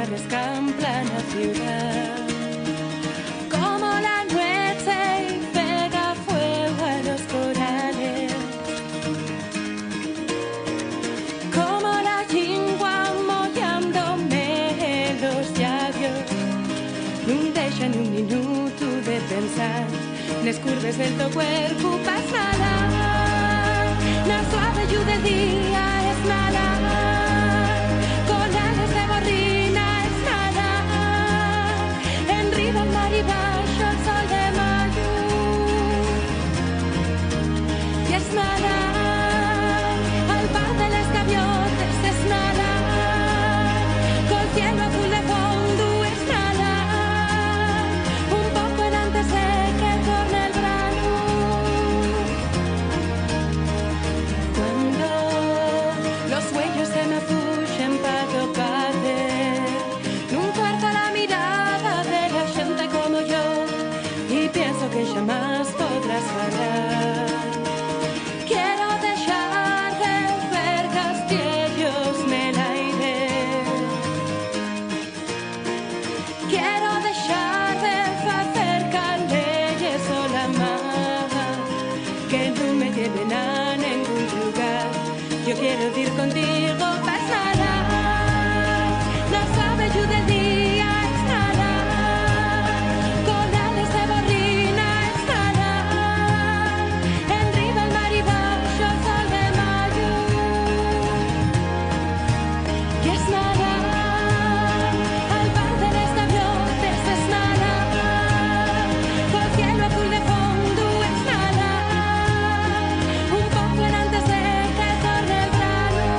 rescampla la ciudad. Como la noche pega fuego a los corales, como la lingua mollándome los labios. Non deixa ni un minuto de pensar nes curves del teu cuerpo pas nada. Na suave llum del día es nada. Con alas de gorrina es nada. En riba el mar y baixo el sol de mayo. Y es nada. Al bar de les gaviotes es nada. Col cielo azul de fondo es nada. Un poco en antes de que torne el verano. Cuando los sueños se me fugen para tocarte, nun cuarto la mirada de la gente como yo, y pienso que jamás podrás parar. Quiero dejar de ver castillos en el aire. Quiero dejar de hacer calles sola más, que no me lleven a ningún lugar. Yo quiero ir contigo, pas nada. No sabe yo del día es nada. Con alas de gorrina es nada. En riba el mar y baixo el sol de mayo. Y es nada. Al bar de les gaviotes es nada. Col cielo azul de fondo es nada. Un poco en antes de que torne el verano.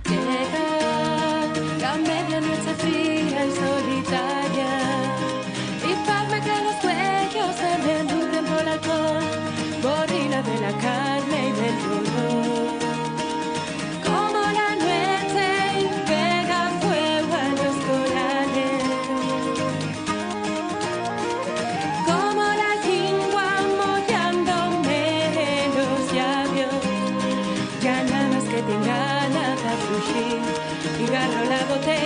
Llega la medianoche fría y solitaria, y palma que los cuellos se me nublen por el alcohol, gorrina de la carne y del dolor. Como la noche pega fuego a los corales, como la lingua mollándome los labios. Ya nada más que tenga nada a fugir y agarro la botella.